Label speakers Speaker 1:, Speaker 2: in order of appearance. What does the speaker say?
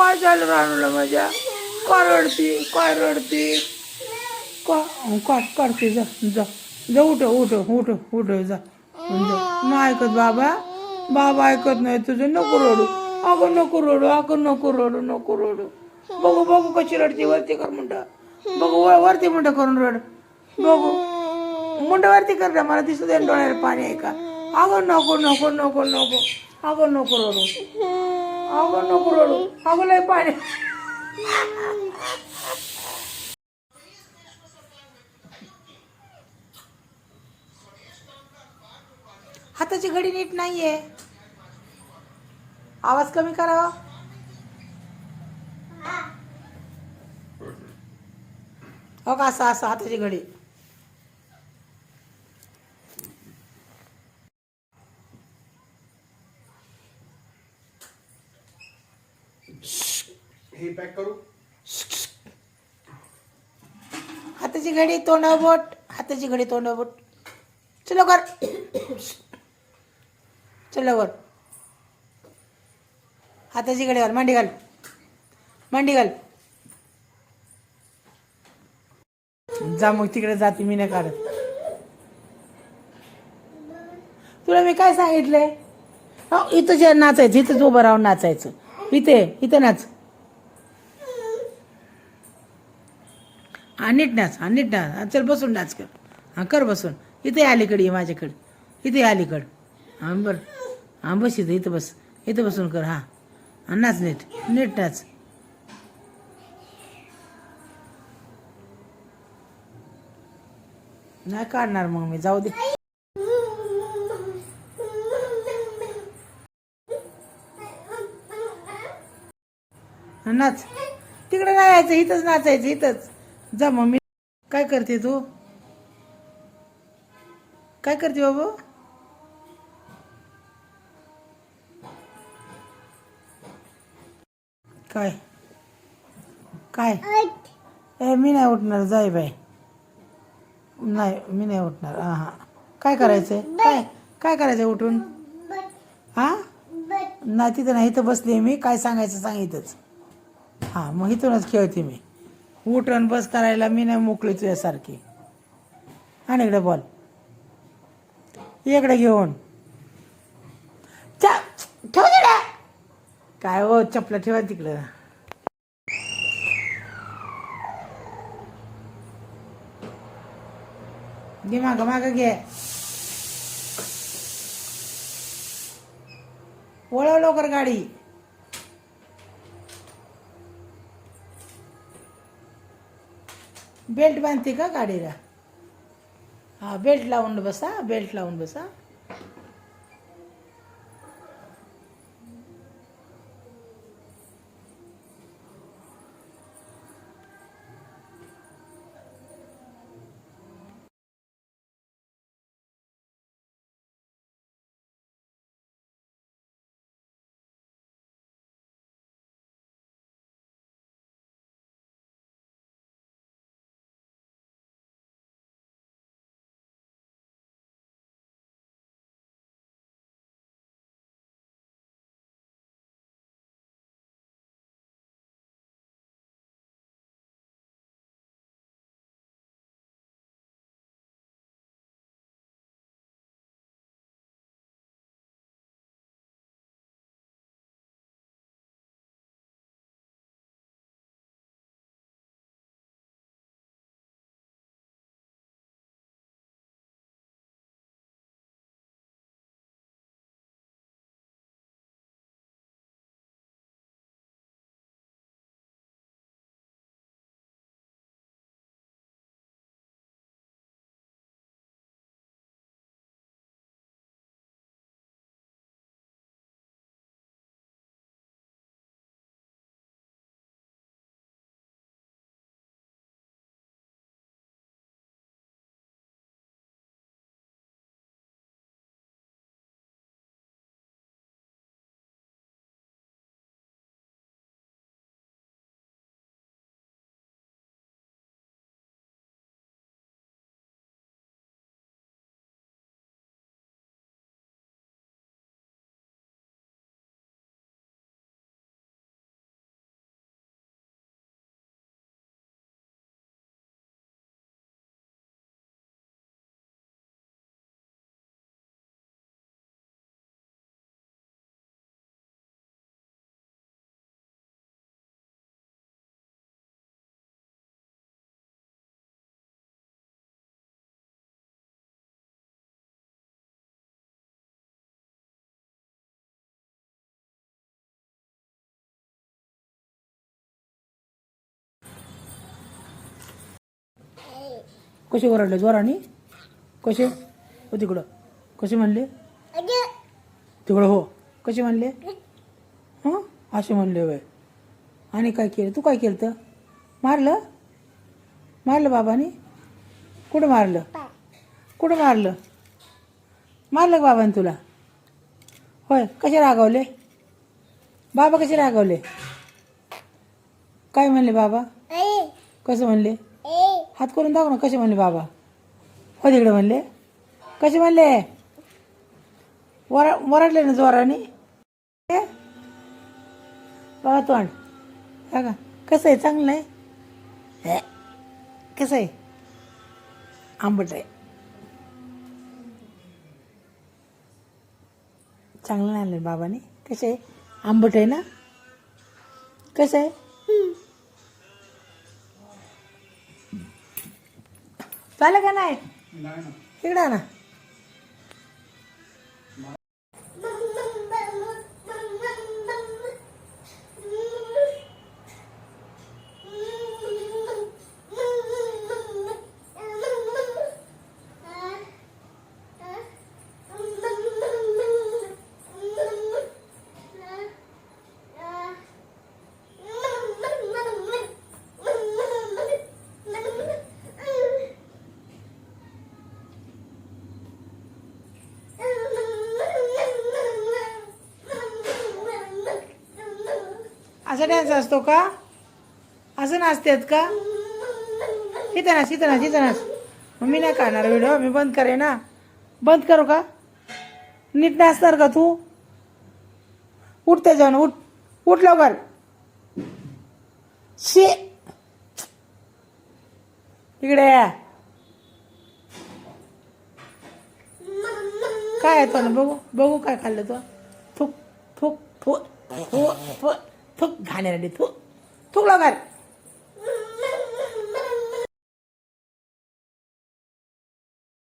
Speaker 1: काय झालं रानूला माझ्या? काय रडती? काय रडती? काढते जा जा जा. उठ उठ उठ उठ जा. नाही ऐकत बाबा. बाबा ऐकत नाही तुझं. नको रडू. अगं नको रडू. अगं नको रडू. नको रडू. बघू बघू कशी रडती. वरती कर मुंड. बघू वरती मुंड करून रड. बघू मुंड वरती कर ना. मला दिसू दे डोळ्याला पाणी आहे का? अगं नको नको नको नको. अगं नको रडू. अगं नको रडू. अगं लय पाणी. हाताची घडी नीट नाहीये. आवाज कमी करावा. हो का असं असं हाताची घडी.
Speaker 2: हे पॅक करू.
Speaker 1: हाताची घडी तोंडावर बोट. हाताची घडी तोंडावर बोट. चलो कर. चलो कर. हाताची घडी घाल. मांडी घाल. मांडी घाल. जा मग तिकडे जाते. मी नाही काढत. तुला मी काय सांगितलंय? हो इथं जे नाचायचं. इथंच उभं राहून नाचायचं. इथे नाच. हा नीट नाच. हा नीट नाच. चल बसून नाच कर. हा कर बसून. इथे अलीकडे ये माझ्याकडे. इथे अलीकडं. हां बरं. हां बस इथं. इथं बस. इथं बसून कर. हां नाच नीट. नीट नाच. नाही काढणार मग मी. जाऊ दे. नाच. तिकडे नाही यायचं. इथंच नाचायचं. इथंच. जा मम्मी. काय करते तू? काय करते बाबू? काय काय मी नाही उठणार. जाय बाई. नाही मी नाही उठणार. हां हां. काय करायचंय? काय करायचंय उठून? हां नाही तिथं नाही. इथं बसली मी. काय सांगायचं सांग इथंच. हां मग इथूनच खेळते मी. उठून बस करायला मी नाही मोकळी तुझ्यासारखी. आणि इकडे बॉल. इकडे घेऊन. ठेव तिकडे. काय हो चपला ठेवा तिकडं. घे मागं मागं घे. वळव लवकर गाडी. बेल्ट बांधते का गाडीला? हा बेल्ट लावून बसा. बेल्ट लावून बसा. कसे ओरडले जोराने? कसे हो तिकडं? कसे म्हणले तिकडं? हो कसे म्हणले? हां असे म्हणले वय. आणि काय केलं? तू काय केलं तर? मारलं? मारलं बाबाने? कुठं मारलं? कुठं मारलं? मारलं का बाबाने तुला? होय. कसे रागावले बाबा? कसे रागावले? काय म्हणले बाबा? कसं म्हणले? हात करून दाखव ना. कसे म्हणले बाबा? हो तिकडे म्हणले. कसे म्हणले? वरडले ना जोराने? बाबा तोंड का कसं आहे? चांगलं आहे? कसं आहे? आंबट आहे. चांगलं नाही आणलं बाबाने? कसं आहे? आंबट आहे ना? कसं आहे? चालेल का नाही? इकडं ना. असा डान्स असतो का? असं नाचतात का? इथं नाच, इथं नाच, इथं नाच. मग मी नाही काढणार व्हिडिओ. मी बंद करे ना. बंद करू का? नीट नाचणार का तू? उठते जाऊन उठ. उठ लवकर. शे इकडे या. काय आहे तो ना? बघू बघू काय खाल्लं तो? थुक थुक थुक थुक थुक थुक घाणेरडी थुक थुक लवकर.